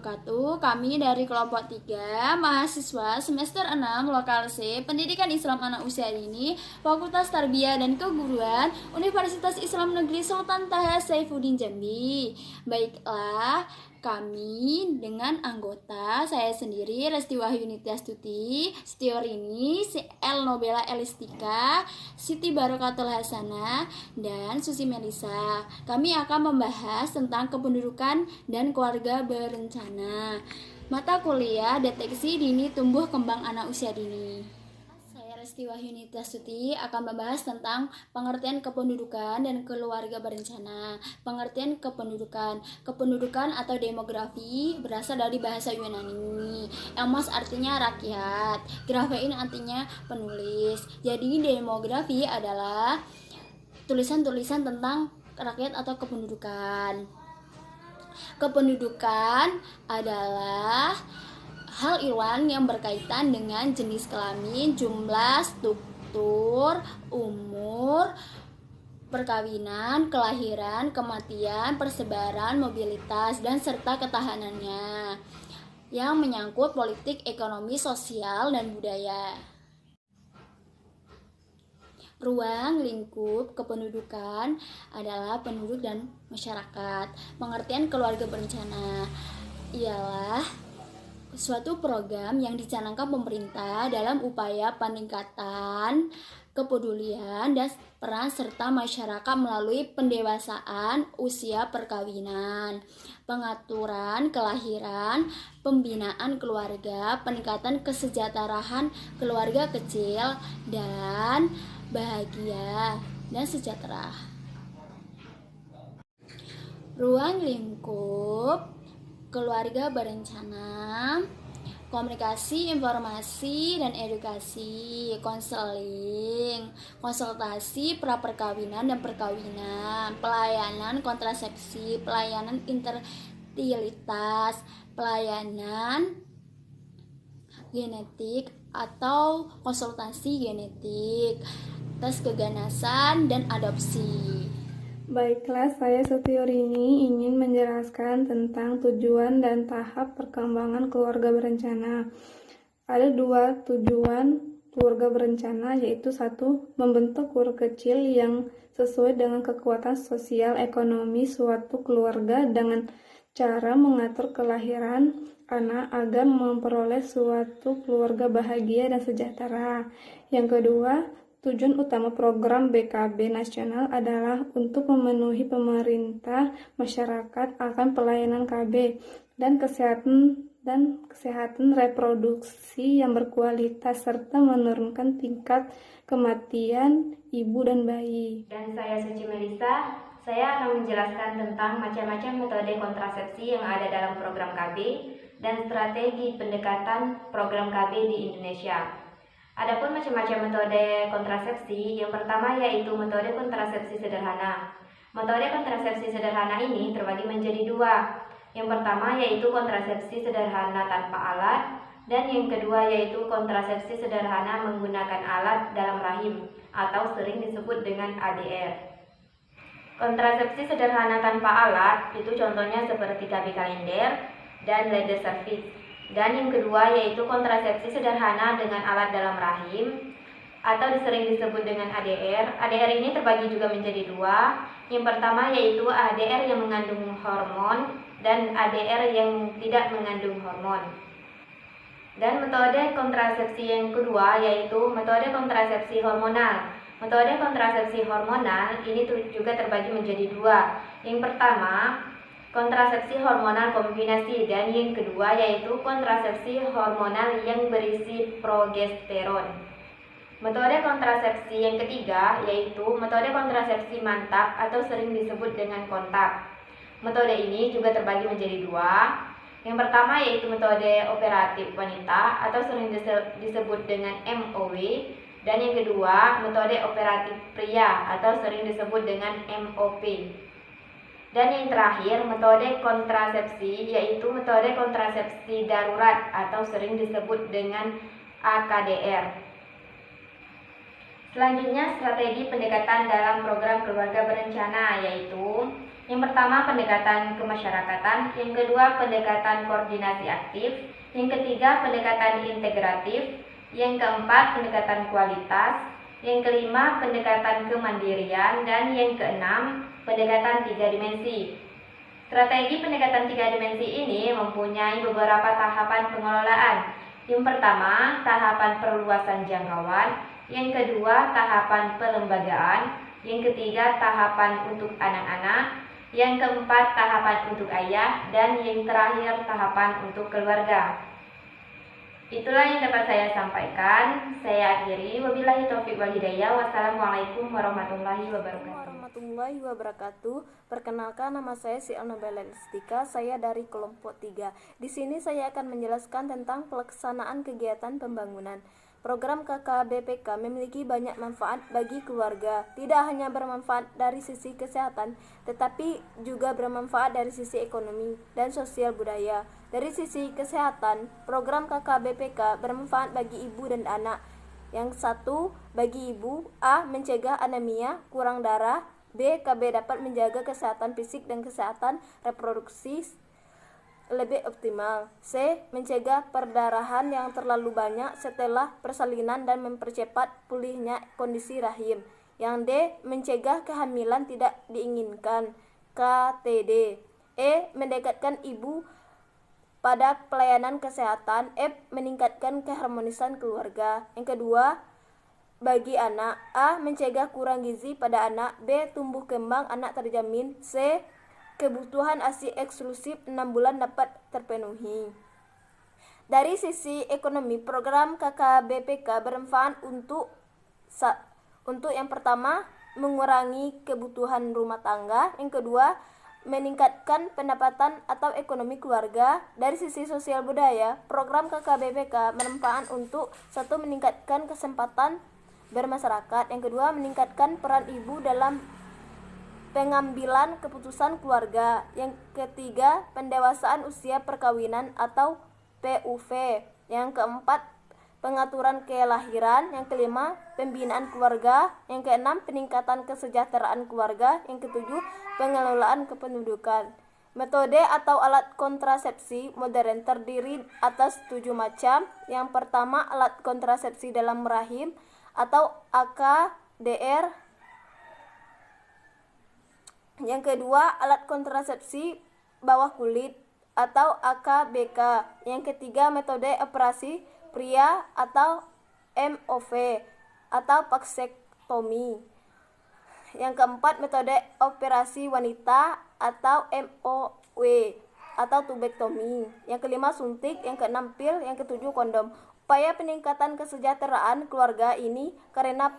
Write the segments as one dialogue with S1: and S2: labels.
S1: wabarakatuh. Kami dari kelompok 3, mahasiswa semester 6 Lokal C, Pendidikan Islam Anak Usia Dini, Fakultas Tarbiyah dan Keguruan, Universitas Islam Negeri Sultan Taha Saifuddin Jambi. Baiklah, kami dengan anggota saya sendiri Resti Wahyuni Tiastuti, Setiorini, El Nobela Elistika, Siti Barokatul Hasanah, dan Susi Melisa. Kami akan membahas tentang kependudukan dan keluarga berencana. Mata kuliah Deteksi Dini Tumbuh Kembang Anak Usia Dini. Resti Wahyuni Tiastuti akan membahas tentang pengertian kependudukan dan keluarga berencana. Pengertian kependudukan. Kependudukan atau demografi berasal dari bahasa Yunani. Emos artinya rakyat, grafein artinya penulis. Jadi demografi adalah tulisan-tulisan tentang rakyat atau kependudukan. Kependudukan adalah hal ihwan yang berkaitan dengan jenis kelamin, jumlah, struktur, umur, perkawinan, kelahiran, kematian, persebaran, mobilitas, dan serta ketahanannya yang menyangkut politik, ekonomi, sosial, dan budaya. Ruang lingkup kependudukan adalah penduduk dan masyarakat. Pengertian keluarga berencana ialah suatu program yang dicanangkan pemerintah dalam upaya peningkatan kepedulian dan peran serta masyarakat melalui pendewasaan usia perkawinan, pengaturan kelahiran, pembinaan keluarga, peningkatan kesejahteraan keluarga kecil dan bahagia dan sejahtera. Ruang lingkup keluarga berencana, komunikasi, informasi, dan edukasi, konseling, konsultasi praperkawinan dan perkawinan, pelayanan kontrasepsi, pelayanan infertilitas, pelayanan genetik atau konsultasi genetik, tes keganasan, dan adopsi.
S2: Baiklah, saya Setiorini ingin menjelaskan tentang tujuan dan tahap perkembangan keluarga berencana. Ada dua tujuan keluarga berencana, yaitu satu, membentuk keluarga kecil yang sesuai dengan kekuatan sosial ekonomi suatu keluarga dengan cara mengatur kelahiran anak agar memperoleh suatu keluarga bahagia dan sejahtera. Yang kedua, tujuan utama program BKB nasional adalah untuk memenuhi pemerintah masyarakat akan pelayanan KB dan kesehatan reproduksi yang berkualitas serta menurunkan tingkat kematian ibu dan bayi.
S3: Dan saya Suci Melisa, saya akan menjelaskan tentang macam-macam metode kontrasepsi yang ada dalam program KB dan strategi pendekatan program KB di Indonesia. Adapun macam-macam metode kontrasepsi, yang pertama yaitu metode kontrasepsi sederhana. Metode kontrasepsi sederhana ini terbagi menjadi dua. Yang pertama yaitu kontrasepsi sederhana tanpa alat, dan yang kedua yaitu kontrasepsi sederhana menggunakan alat dalam rahim atau sering disebut dengan ADR. Kontrasepsi sederhana tanpa alat itu contohnya seperti KB kalender dan leather cervix. Dan yang kedua yaitu kontrasepsi sederhana dengan alat dalam rahim atau sering disebut dengan ADR. ADR ini terbagi juga menjadi dua. Yang pertama yaitu ADR yang mengandung hormon dan ADR yang tidak mengandung hormon. Dan metode kontrasepsi yang kedua yaitu metode kontrasepsi hormonal. Metode kontrasepsi hormonal ini juga terbagi menjadi dua. Yang pertama kontrasepsi hormonal kombinasi, dan yang kedua yaitu kontrasepsi hormonal yang berisi progesteron. Metode kontrasepsi yang ketiga yaitu metode kontrasepsi mantap atau sering disebut dengan kontak. Metode ini juga terbagi menjadi dua. Yang pertama yaitu metode operatif wanita atau sering disebut dengan MOW, dan yang kedua metode operatif pria atau sering disebut dengan MOP. Dan yang terakhir, metode kontrasepsi yaitu metode kontrasepsi darurat atau sering disebut dengan AKDR. Selanjutnya, strategi pendekatan dalam program keluarga berencana yaitu Yang pertama, pendekatan kemasyarakatan. Yang kedua, pendekatan koordinasi aktif. Yang ketiga, pendekatan integratif. Yang keempat, pendekatan kualitas. Yang kelima, pendekatan kemandirian. Dan yang keenam, pendekatan 3 dimensi. Strategi pendekatan 3 dimensi ini mempunyai beberapa tahapan pengelolaan. Yang pertama, tahapan perluasan jangkauan. Yang kedua, tahapan pelembagaan. Yang ketiga, tahapan untuk anak-anak. Yang keempat, tahapan untuk ayah. Dan yang terakhir, tahapan untuk keluarga. Itulah yang dapat saya sampaikan. Saya akhiri. Wabillahi taufiq wal hidayah. Wassalamualaikum warahmatullahi
S4: wabarakatuh. Perkenalkan, nama saya Si'alna Bella Listika. Saya dari kelompok 3. Di sini saya akan menjelaskan tentang pelaksanaan kegiatan pembangunan. Program KKBPK memiliki banyak manfaat bagi keluarga. Tidak hanya bermanfaat dari sisi kesehatan, tetapi juga bermanfaat dari sisi ekonomi dan sosial budaya. Dari sisi kesehatan, program KKBPK bermanfaat bagi ibu dan anak. Yang satu, bagi ibu, A. mencegah anemia, kurang darah. B. KB dapat menjaga kesehatan fisik dan kesehatan reproduksi lebih optimal. C. Mencegah perdarahan yang terlalu banyak setelah persalinan dan mempercepat pulihnya kondisi rahim. Yang D. Mencegah kehamilan tidak diinginkan. KTD. E. Mendekatkan ibu pada pelayanan kesehatan. F. Meningkatkan keharmonisan keluarga. Yang kedua, bagi anak. A. Mencegah kurang gizi pada anak. B. Tumbuh kembang anak terjamin. C. Kebutuhan ASI eksklusif 6 bulan dapat terpenuhi. Dari sisi ekonomi, program KKBPK bermanfaat untuk yang pertama, mengurangi kebutuhan rumah tangga. Yang kedua, meningkatkan pendapatan atau ekonomi keluarga. Dari sisi sosial budaya, program KKBPK bermanfaat untuk satu, meningkatkan kesempatan bermasyarakat. Yang kedua, meningkatkan peran ibu dalam pengambilan keputusan keluarga. Yang ketiga, pendewasaan usia perkawinan atau PUV. Yang keempat, pengaturan kelahiran. Yang kelima, pembinaan keluarga. Yang keenam, peningkatan kesejahteraan keluarga. Yang ketujuh, pengelolaan kependudukan. Metode atau alat kontrasepsi modern terdiri atas 7 macam. Yang pertama, alat kontrasepsi dalam rahim atau AKDR. Yang kedua, alat kontrasepsi bawah kulit atau AKBK. Yang ketiga, metode operasi pria atau MOV atau vaksektomi. Yang keempat, metode operasi wanita atau MOW atau tubektomi. Yang kelima, suntik. Yang keenam, pil. Yang ketujuh, kondom. Upaya peningkatan kesejahteraan keluarga ini karena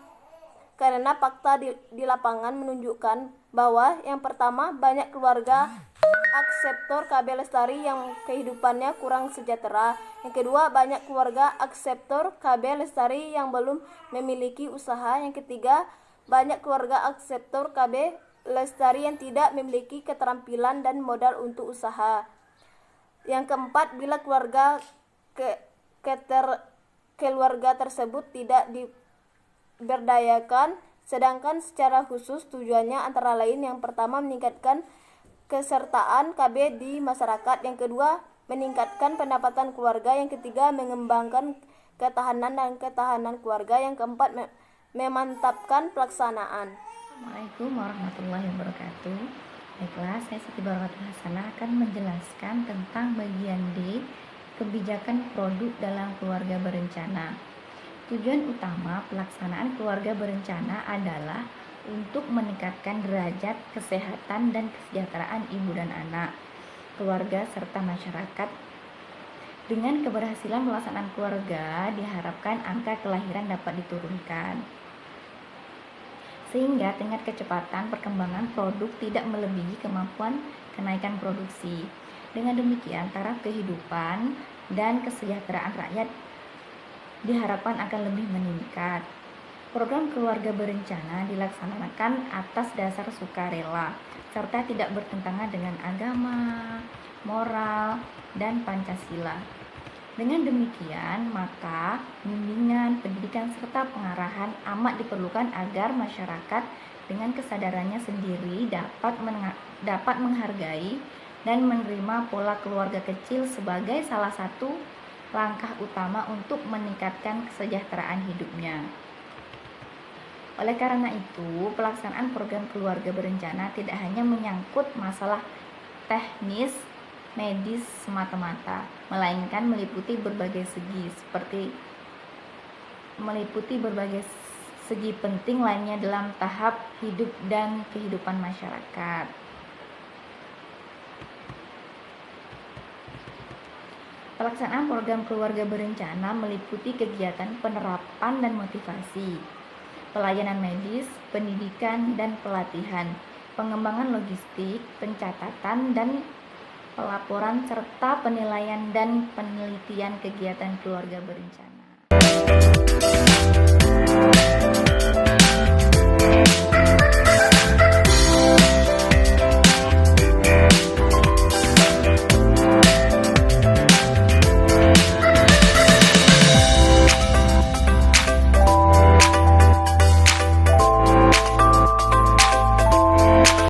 S4: fakta di lapangan menunjukkan bahwa yang pertama, banyak keluarga akseptor KB lestari yang kehidupannya kurang sejahtera. Yang kedua, banyak keluarga akseptor KB lestari yang belum memiliki usaha. Yang ketiga, banyak keluarga akseptor KB lestari yang tidak memiliki keterampilan dan modal untuk usaha. Yang keempat, bila keluarga tersebut tidak diberdayakan, sedangkan secara khusus tujuannya antara lain yang pertama, meningkatkan kesertaan KB di masyarakat. Yang kedua, meningkatkan pendapatan keluarga. Yang ketiga, mengembangkan ketahanan dan ketahanan keluarga. Yang keempat, memantapkan pelaksanaan.
S5: Assalamualaikum warahmatullahi wabarakatuh. Baiklah, saya Siti Barakatul Hasanah akan menjelaskan tentang bagian D, kebijakan produk dalam keluarga berencana. Tujuan utama pelaksanaan keluarga berencana adalah untuk meningkatkan derajat kesehatan dan kesejahteraan ibu dan anak, keluarga, serta masyarakat. Dengan keberhasilan pelaksanaan keluarga, diharapkan angka kelahiran dapat diturunkan, sehingga tingkat kecepatan perkembangan produk tidak melebihi kemampuan kenaikan produksi. Dengan demikian, taraf kehidupan dan kesejahteraan rakyat diharapkan akan lebih meningkat. Program keluarga berencana dilaksanakan atas dasar sukarela serta tidak bertentangan dengan agama, moral, dan Pancasila. Dengan demikian, maka bimbingan, pendidikan, serta pengarahan amat diperlukan agar masyarakat dengan kesadarannya sendiri dapat menghargai dan menerima pola keluarga kecil sebagai salah satu langkah utama untuk meningkatkan kesejahteraan hidupnya. Oleh karena itu, pelaksanaan program keluarga berencana tidak hanya menyangkut masalah teknis medis semata-mata, melainkan meliputi berbagai segi penting lainnya dalam tahap hidup dan kehidupan masyarakat. Pelaksanaan program keluarga berencana meliputi kegiatan penerapan dan motivasi, pelayanan medis, pendidikan dan pelatihan, pengembangan logistik, pencatatan dan pelaporan serta penilaian dan penelitian kegiatan keluarga berencana.